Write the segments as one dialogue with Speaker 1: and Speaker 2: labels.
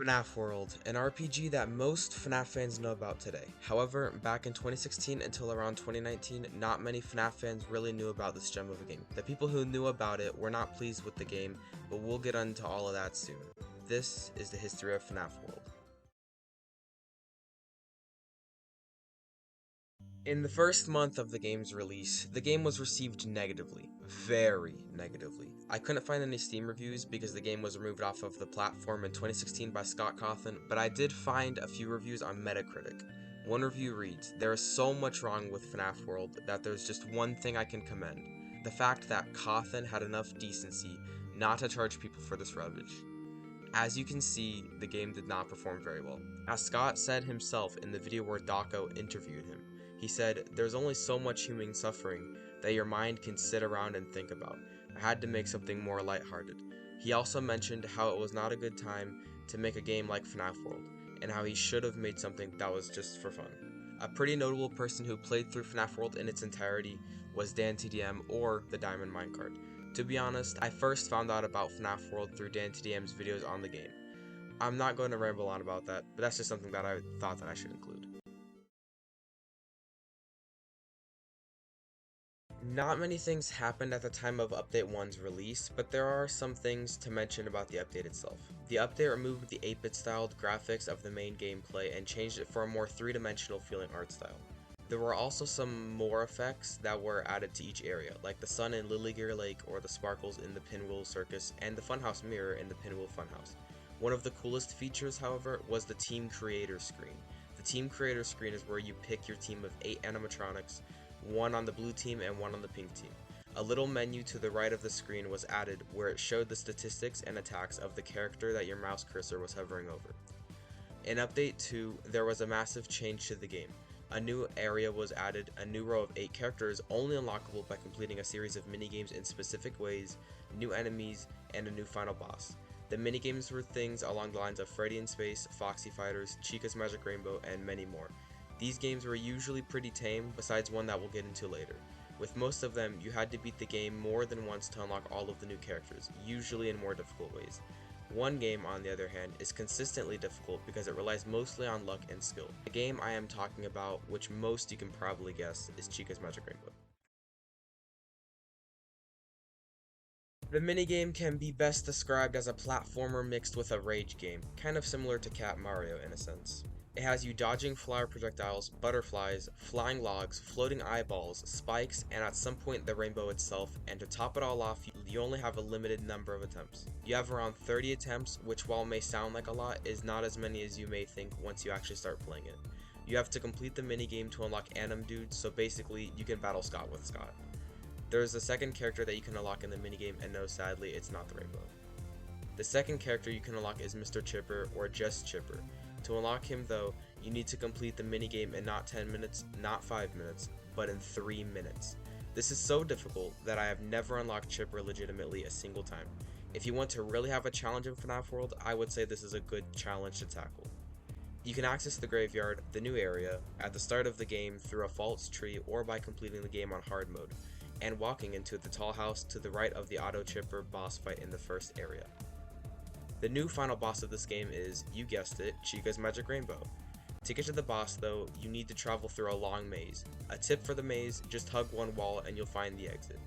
Speaker 1: FNaF World, an RPG that most FNaF fans know about today. However, back in 2016 until around 2019, not many FNaF fans really knew about this gem of a game. The people who knew about it were not pleased with the game, but we'll get into all of that soon. This is the history of FNaF World. In the first month of the game's release, the game was received negatively. Very negatively. I couldn't find any Steam reviews because the game was removed off of the platform in 2016 by Scott Cawthon, but I did find a few reviews on Metacritic. One review reads, "There is so much wrong with FNaF World that there's just one thing I can commend. The fact that Cawthon had enough decency not to charge people for this rubbish." As you can see, the game did not perform very well. As Scott said himself in the video where Dako interviewed him, he said, "There's only so much human suffering that your mind can sit around and think about. I had to make something more lighthearted." He also mentioned how it was not a good time to make a game like FNaF World, and how he should have made something that was just for fun. A pretty notable person who played through FNaF World in its entirety was DanTDM, or the Diamond Minecart. To be honest, I first found out about FNaF World through DanTDM's videos on the game. I'm not going to ramble on about that, but that's just something that I thought that I should include. Not many things happened at the time of Update 1's release, but there are some things to mention about the update itself. The update removed the 8-bit styled graphics of the main gameplay and changed it for a more three-dimensional feeling art style. There were also some more effects that were added to each area, like the sun in Lilygear Lake or the sparkles in the Pinwheel Circus and the Funhouse Mirror in the Pinwheel Funhouse. One of the coolest features, however, was the Team Creator screen. The Team Creator screen is where you pick your team of 8 animatronics, one on the blue team and one on the pink team. A little menu to the right of the screen was added where it showed the statistics and attacks of the character that your mouse cursor was hovering over. In Update 2, there was a massive change to the game. A new area was added, a new row of 8 characters only unlockable by completing a series of minigames in specific ways, new enemies, and a new final boss. The minigames were things along the lines of Freddy in Space, Foxy Fighters, Chica's Magic Rainbow, and many more. These games were usually pretty tame, besides one that we'll get into later. With most of them, you had to beat the game more than once to unlock all of the new characters, usually in more difficult ways. One game, on the other hand, is consistently difficult because it relies mostly on luck and skill. The game I am talking about, which most you can probably guess, is Chica's Magic Rainbow. The minigame can be best described as a platformer mixed with a rage game, kind of similar to Cat Mario in a sense. It has you dodging flower projectiles, butterflies, flying logs, floating eyeballs, spikes, and at some point the rainbow itself, and to top it all off, you only have a limited number of attempts. You have around 30 attempts, which while may sound like a lot, is not as many as you may think once you actually start playing it. You have to complete the minigame to unlock Anim Dude, so basically you can battle Scott with Scott. There's a second character that you can unlock in the minigame, and no, sadly, it's not the rainbow. The second character you can unlock is Mr. Chipper, or just Chipper. To unlock him though, you need to complete the minigame in not 10 minutes, not 5 minutes, but in 3 minutes. This is so difficult that I have never unlocked Chipper legitimately a single time. If you want to really have a challenge in FNaF World, I would say this is a good challenge to tackle. You can access the graveyard, the new area, at the start of the game through a false tree or by completing the game on hard mode, and walking into the tall house to the right of the Auto Chipper boss fight in the first area. The new final boss of this game is, you guessed it, Chica's Magic Rainbow. To get to the boss though, you need to travel through a long maze. A tip for the maze, just hug one wall and you'll find the exit.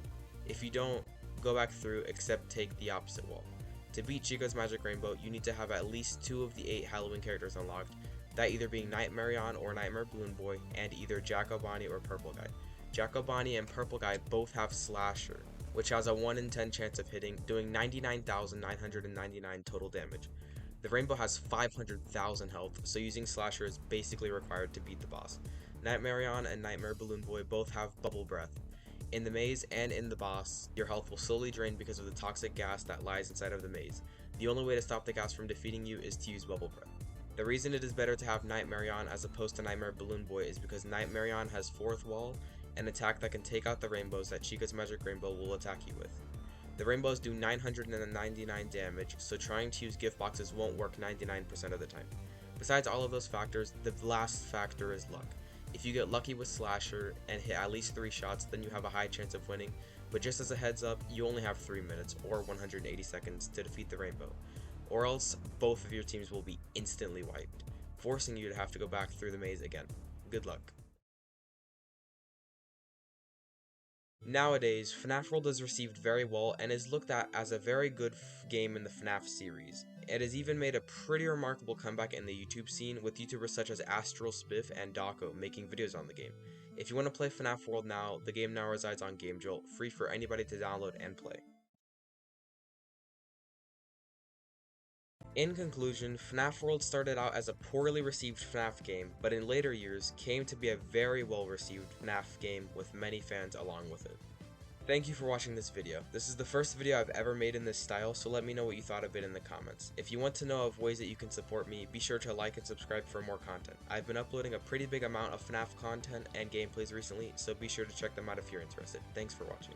Speaker 1: If you don't, go back through except take the opposite wall. To beat Chica's Magic Rainbow, you need to have at least 2 of the 8 Halloween characters unlocked, that either being Nightmare On or Nightmare Balloon Boy, and either Jacko Bonnie or Purple Guy. Jacko Bonnie and Purple Guy both have Slasher, which has a 1 in 10 chance of hitting, doing 99,999 total damage. The Rainbow has 500,000 health, so using Slasher is basically required to beat the boss. Nightmare On and Nightmare Balloon Boy both have Bubble Breath. In the maze and in the boss, your health will slowly drain because of the toxic gas that lies inside of the maze. The only way to stop the gas from defeating you is to use Bubble Breath. The reason it is better to have Nightmare On as opposed to Nightmare Balloon Boy is because Nightmare On has 4th wall, an attack that can take out the rainbows that Chica's Magic Rainbow will attack you with. The rainbows do 999 damage, so trying to use gift boxes won't work 99% of the time. Besides all of those factors, the last factor is luck. If you get lucky with Slasher and hit at least 3 shots, then you have a high chance of winning, but just as a heads up, you only have 3 minutes or 180 seconds to defeat the rainbow. or else both of your teams will be instantly wiped, forcing you to have to go back through the maze again. Good luck. Nowadays, FNaF World is received very well and is looked at as a very good game in the FNaF series. It has even made a pretty remarkable comeback in the YouTube scene, with YouTubers such as Astral Spiff and Dako making videos on the game. If you want to play FNaF World now, the game now resides on GameJolt, free for anybody to download and play. In conclusion, FNaF World started out as a poorly received FNaF game, but in later years came to be a very well received FNaF game with many fans along with it. Thank you for watching this video. This is the first video I've ever made in this style, so let me know what you thought of it in the comments. If you want to know of ways that you can support me, be sure to like and subscribe for more content. I've been uploading a pretty big amount of FNaF content and gameplays recently, so be sure to check them out if you're interested. Thanks for watching.